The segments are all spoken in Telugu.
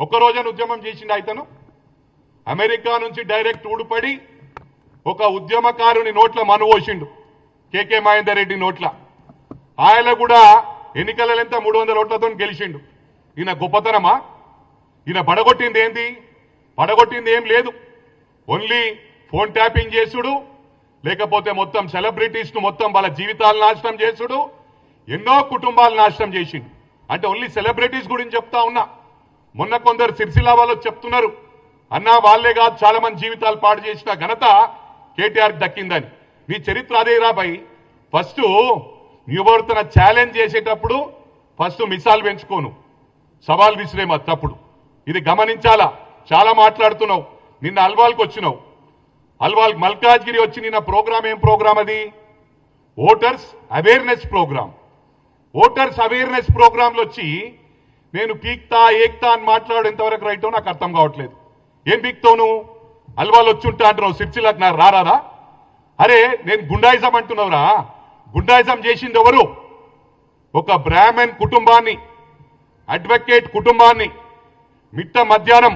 ఒక్కరోజున ఉద్యమం చేసిండు అయితను అమెరికా నుంచి డైరెక్ట్ ఊడిపడి ఒక ఉద్యమకారుని నోట్ల మనువోసిండు కేకే మహేందర్ రెడ్డి నోట్ల ఆయన కూడా ఎన్నికలలో ఎంత 300 ఓట్లతో గెలిచిండు ఈయన గొప్పతనమా ఈయన పడగొట్టింది ఏంది పడగొట్టింది ఏం లేదు ఓన్లీ ఫోన్ ట్యాపింగ్ చేసుడు లేకపోతే మొత్తం సెలబ్రిటీస్ ను మొత్తం వాళ్ళ జీవితాలు నాశనం చేసుడు ఎన్నో కుటుంబాలు నాశనం చేసిండు అంటే ఓన్లీ సెలబ్రిటీస్ గురించి చెప్తా ఉన్నా మొన్న కొందరు సిరిసిల్ల వాళ్ళు చెప్తున్నారు అన్నా వాళ్లే కాదు చాలా మంది జీవితాలు పాడు చేసిన ఘనత కేటీఆర్ దక్కిందని నీ చరిత్ర అదే రాబాయి ఫస్ట్ ఎవరితో ఛాలెంజ్ చేసేటప్పుడు ఫస్ట్ మిసాల్ పెంచుకోను సవాల్ విసిరేమ తప్పుడు ఇది గమనించాలా చాలా మాట్లాడుతున్నావు నిన్న అల్వాల్కి వచ్చినావు అల్వాల్ మల్కాజ్గిరి వచ్చి నిన్న ప్రోగ్రామ్ ఏం ప్రోగ్రామ్ అది voters awareness programme voters awareness ప్రోగ్రాంలో వచ్చి నేను పీక్తా ఏక్తా అని మాట్లాడు ఎంతవరకు రైటో నాకు అర్థం కావట్లేదు ఏం పీక్తావు నువ్వు అల్వాల్ వచ్చుంటా అంటున్నావు సిరిసిల్లకు నాకు రారాదా అరే నేను గుండాయిజం అంటున్నావురా గుండాయిజం చేసింది ఎవరు ఒక బ్రాహ్మణ్ కుటుంబాన్ని అడ్వకేట్ కుటుంబాన్ని మిట్ట మధ్యాహ్నం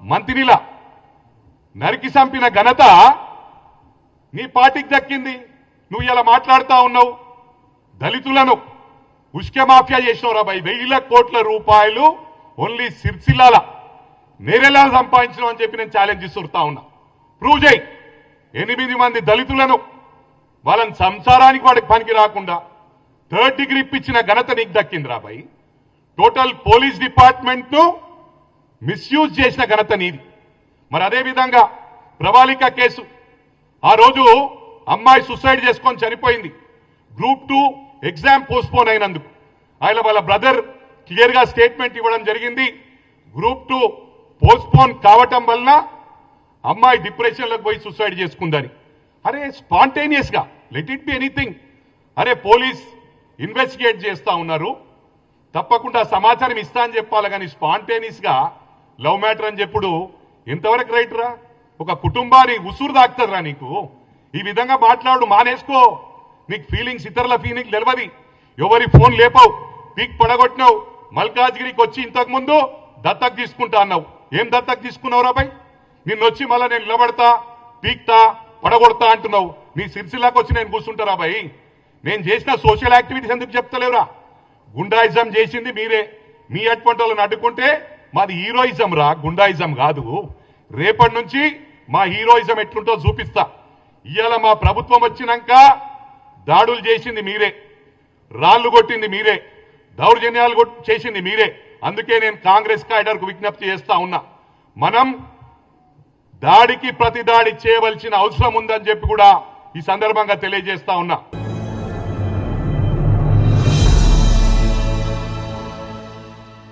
మంత్రిలా నరికి చంపిన ఘనత నీ పార్టీకి దక్కింది నువ్వు ఇలా మాట్లాడుతా ఉన్నావు దళితులను ఉష్క మాఫియా చేసినవరా భయ్ 1000 కోట్ల రూపాయలు ఓన్లీ సిరిసిల్లాల నేరెలా సంపాదించడం అని చెప్పి నేను ఛాలెంజ్ ఇస్తుతా ఉన్నా ప్రూవ్ చేయి 8 మంది దళితులను వాళ్ళని సంసారానికి వాడికి పనికి రాకుండా 3rd డిగ్రీ ఇప్పించిన ఘనత నీకు దక్కింది రా భయ్ టోటల్ పోలీస్ డిపార్ట్మెంట్ ను మిస్యూజ్ చేసిన ఘనత నీది మరి అదే విధంగా ప్రవాళిక కేసు ఆ రోజు అమ్మాయి సూసైడ్ చేసుకొని చనిపోయింది గ్రూప్ 2 ఎగ్జామ్ పోస్ట్పోన్ అయినందుకు ఆయన వాళ్ళ బ్రదర్ క్లియర్ గా స్టేట్మెంట్ ఇవ్వడం జరిగింది గ్రూప్ 2 పోస్ట్పోన్ కావటం వలన అమ్మాయి డిప్రెషన్ లోకి పోయి సూసైడ్ చేసుకుందని అరే స్పాంటేనియస్ గా లెట్ ఇట్ బి ఎనీథింగ్ అరే పోలీస్ ఇన్వెస్టిగేట్ చేస్తా ఉన్నారు తప్పకుండా సమాచారం ఇస్తా అని చెప్పాలి కానీ స్పాంటేనియస్ గా లవ్ మ్యాటర్ అని చెప్పుడు ఎంతవరకు రైట్ రా ఒక కుటుంబాన్ని ఉసురు దాక్తరా నీకు ఈ విధంగా మాట్లాడు మానేసుకో నీకు ఫీలింగ్స్ ఇతరుల ఫీలింగ్ తెలియదు ఎవరి ఫోన్ లేపావు పీక్ పడగొట్టినావు మల్కాజ్గిరికి వచ్చి ఇంతకు ముందు దత్తకు తీసుకుంటా అన్నావు ఏం దత్తకు తీసుకున్నావు రాబాయ్ నిన్నొచ్చి మళ్ళీ నేను నిలబడతా పీక్తా పడగొడతా అంటున్నావు నీ సిరిసిల్లాకు వచ్చి నేను కూర్చుంటారా బాయ్ నేను చేసిన సోషల్ యాక్టివిటీస్ ఎందుకు చెప్తలేవురా గుండాయిజం చేసింది మీరే మీ అటువంటి వాళ్ళని అడ్డుకుంటే మాది హీరోయిజం రా గుండాయిజం కాదు రేపటి నుంచి మా హీరోయిజం ఎట్లుంటో చూపిస్తా ఇవాళ మా ప్రభుత్వం వచ్చినాక దాడులు చేసింది మీరే రాళ్లు కొట్టింది మీరే దౌర్జన్యాలు చేసింది మీరే అందుకే నేను కాంగ్రెస్ క్యాడర్కు విజ్ఞప్తి చేస్తా ఉన్నా మనం దాడికి ప్రతి దాడి చేయవలసిన అవసరం ఉందని చెప్పి కూడా ఈ సందర్భంగా తెలియజేస్తా ఉన్నా